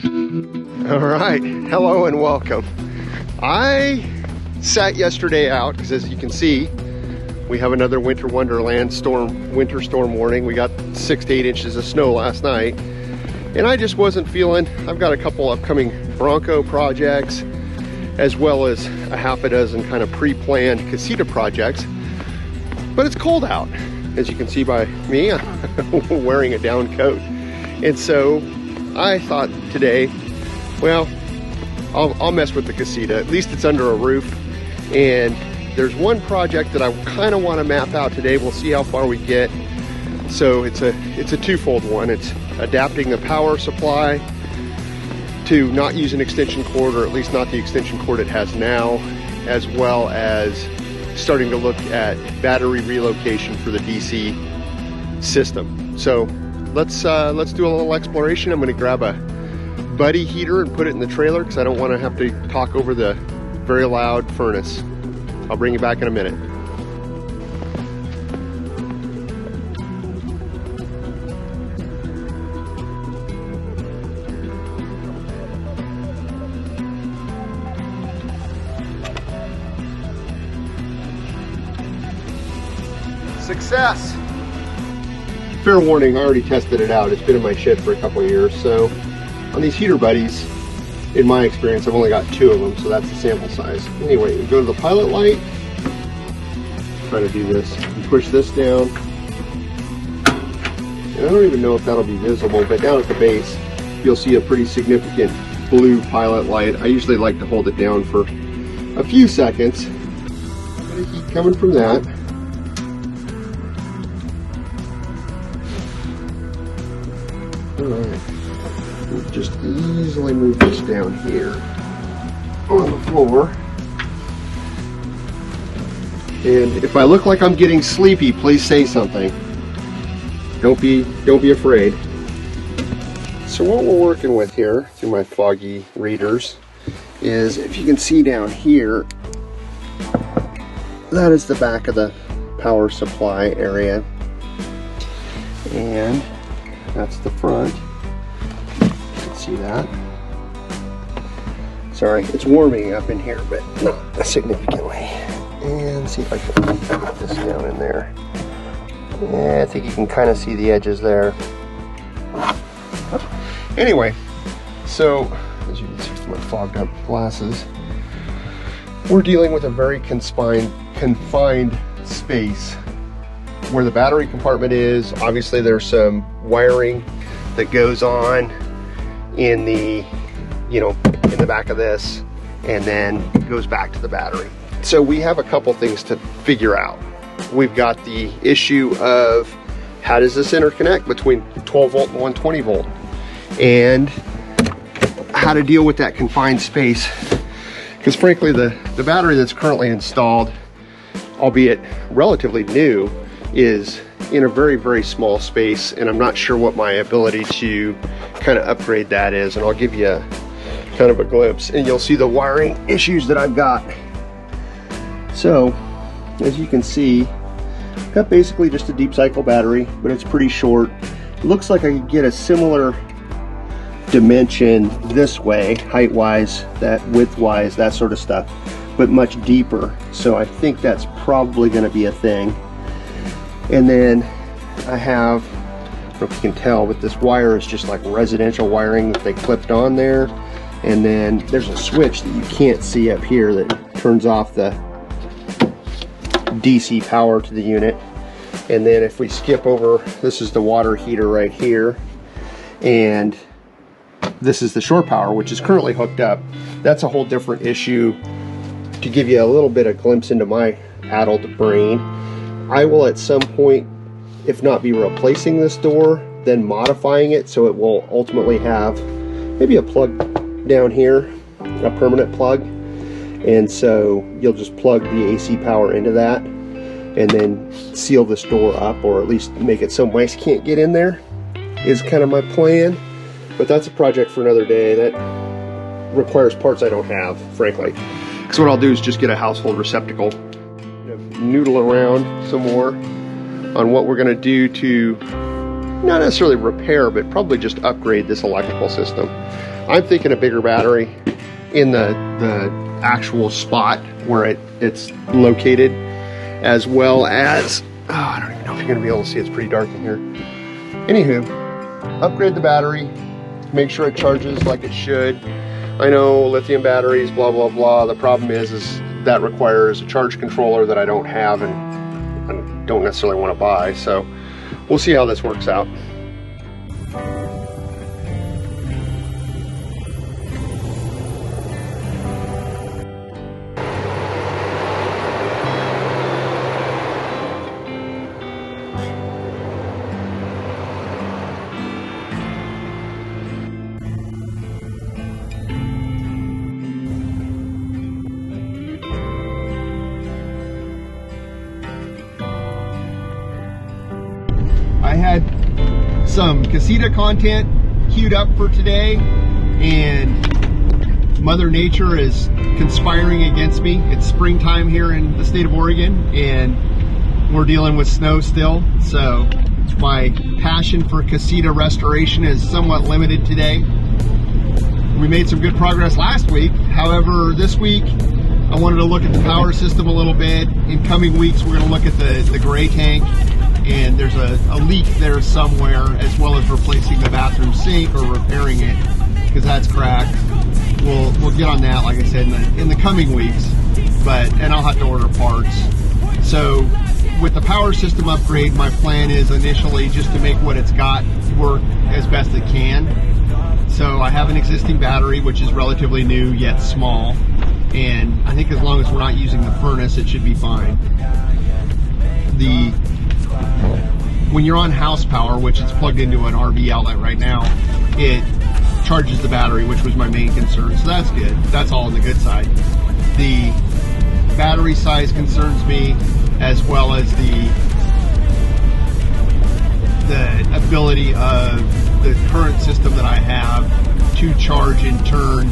All right, hello and welcome. I sat yesterday out because, as you can see, we have another winter wonderland winter storm warning. We got 6 to 8 inches of snow last night, and I just wasn't feeling. I've got a couple upcoming Bronco projects, as well as a half a dozen kind of pre-planned Casita projects. But it's cold out, as you can see by me. I'm wearing a down coat, and so I thought today, well, I'll mess with the Casita. At least it's under a roof, and there's one project that I kind of want to map out today. We'll see how far we get. So it's a twofold one. It's adapting the power supply to not use an extension cord, or at least not the extension cord it has now, as well as starting to look at battery relocation for the DC system. So let's do a little exploration. I'm going to grab a buddy heater and put it in the trailer because I don't want to have to talk over the very loud furnace. I'll bring you back in a minute. Success! Fair warning, I already tested it out. It's been in my shed for a couple of years. So on these heater buddies, in my experience, I've only got 2 of them, so that's the sample size. Anyway, we go to the pilot light. Try to do this. You push this down. And I don't even know if that'll be visible, but down at the base, you'll see a pretty significant blue pilot light. I usually like to hold it down for a few seconds. Bit of heat coming from that. Alright, we'll just easily move this down here on the floor. And if I look like I'm getting sleepy, please say something. Don't be afraid. So what we're working with here through my foggy readers is, if you can see down here, that is the back of the power supply area, and that's the front. You can see that. Sorry, it's warming up in here, but not significantly. And see if I can put this down in there. Yeah, I think you can kind of see the edges there. Anyway, so as you can see from my fogged up glasses, we're dealing with a very confined space where the battery compartment is. Obviously there's some wiring that goes on in the, in the back of this, and then goes back to the battery. So we have a couple things to figure out. We've got the issue of how does this interconnect between 12 volt and 120 volt, and how to deal with that confined space. Because frankly, the battery that's currently installed, albeit relatively new, is in a very, very small space, and I'm not sure what my ability to kind of upgrade that is, and I'll give you kind of a glimpse, and you'll see the wiring issues that I've got. So as you can see, I've got basically just a deep cycle battery, but it's pretty short. It looks like I could get a similar dimension this way, height wise, that width wise, that sort of stuff, but much deeper. So I think that's probably going to be a thing. And then I have, I don't know if you can tell, but this wire is just like residential wiring that they clipped on there. And then there's a switch that you can't see up here that turns off the DC power to the unit. And then if we skip over, this is the water heater right here, and this is the shore power, which is currently hooked up. That's a whole different issue. To give you a little bit of glimpse into my addled brain, I will at some point, if not be replacing this door, then modifying it so it will ultimately have maybe a plug down here, a permanent plug, and so you'll just plug the AC power into that and then seal this door up, or at least make it so mice can't get in there, is kind of my plan. But that's a project for another day. That requires parts I don't have, frankly. So what I'll do is just get a household receptacle, noodle around some more on what we're going to do to not necessarily repair, but probably just upgrade this electrical system. I'm thinking a bigger battery in the actual spot where it's located, as well as, I don't even know if you're gonna be able to see, it's pretty dark in here. Anywho, upgrade the battery, make sure it charges like it should. I know lithium batteries, blah, blah, blah. The problem is that requires a charge controller that I don't have and I don't necessarily want to buy. So we'll see how this works out. I had some Casita content queued up for today, and Mother Nature is conspiring against me. It's springtime here in the state of Oregon, and we're dealing with snow still, so my passion for Casita restoration is somewhat limited today. We made some good progress last week. However, this week I wanted to look at the power system a little bit. In coming weeks, we're going to look at the gray tank, and there's a leak there somewhere, as well as replacing the bathroom sink or repairing it because that's cracked. We'll get on that, like I said, in the coming weeks, and I'll have to order parts. So with the power system upgrade, my plan is initially just to make what it's got work as best it can. So I have an existing battery, which is relatively new yet small, and I think as long as we're not using the furnace, it should be fine. When you're on house power, which is plugged into an RV outlet right now, it charges the battery, which was my main concern. So that's good. That's all on the good side. The battery size concerns me, as well as the ability of the current system that I have to charge in turn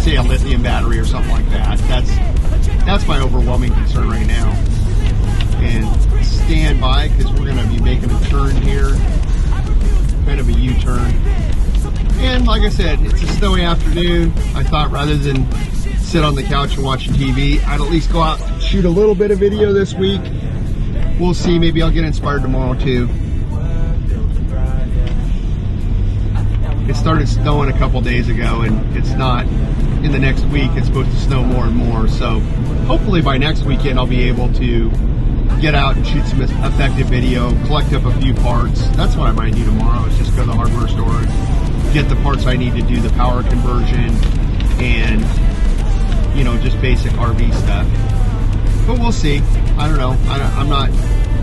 say a lithium battery or something like that. That's my overwhelming concern right now. And stand by, because we're going to be making a turn here, kind of a U-turn. And like I said, it's a snowy afternoon. I thought rather than sit on the couch and watch TV, I'd at least go out and shoot a little bit of video this week. We'll see, maybe I'll get inspired tomorrow too. It started snowing a couple days ago, and it's not, in the next week it's supposed to snow more and more, so hopefully by next weekend I'll be able to get out and shoot some effective video, collect up a few parts. That's what I might do tomorrow, is just go to the hardware store and get the parts I need to do the power conversion and, just basic RV stuff. But we'll see. I don't know. I'm not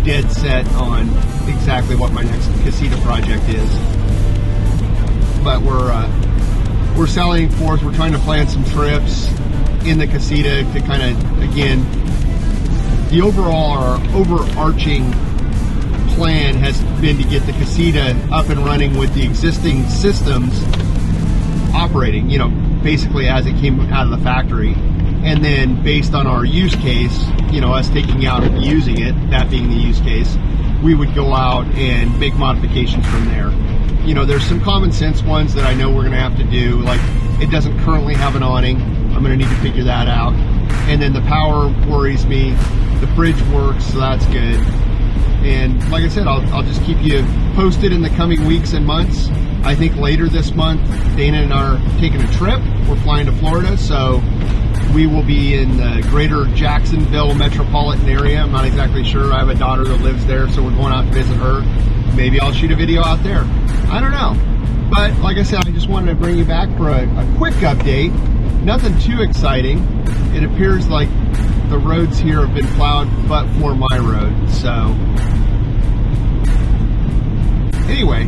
dead set on exactly what my next Casita project is. But we're selling forth. We're trying to plan some trips in the Casita to kind of, again, the overarching plan has been to get the Casita up and running with the existing systems operating, basically as it came out of the factory. And then based on our use case, us taking out and using it, that being the use case, we would go out and make modifications from there. There's some common sense ones that I know we're going to have to do, like it doesn't currently have an awning. I'm going to need to figure that out. And then the power worries me. The fridge works, so that's good. And like I said, I'll just keep you posted in the coming weeks and months. I think later this month, Dana and I are taking a trip. We're flying to Florida, so we will be in the greater Jacksonville metropolitan area. I'm not exactly sure. I have a daughter that lives there, so we're going out to visit her. Maybe I'll shoot a video out there. I don't know. But like I said, I just wanted to bring you back for a quick update. Nothing too exciting. It appears like the roads here have been plowed but for my road. So anyway,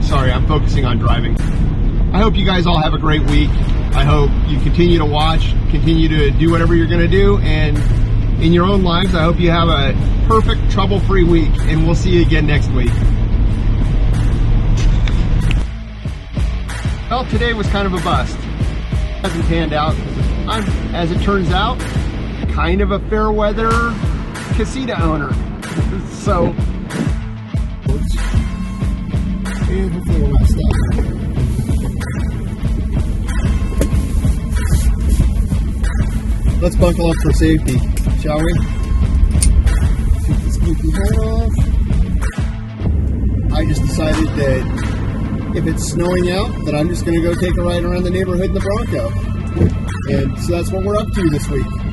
sorry, I'm focusing on driving. I hope you guys all have a great week. I hope you continue to watch, continue to do whatever you're going to do, and in your own lives, I hope you have a perfect, trouble-free week, and we'll see you again next week. Well, today was kind of a bust. Hasn't panned out. I'm, as it turns out, kind of a fair weather Casita owner. So roads. And hopefully we'll not stop. Let's buckle up for safety, shall we? Take this goofy hat off. I just decided that if it's snowing out, that I'm just going to go take a ride around the neighborhood in the Bronco. And so that's what we're up to this week.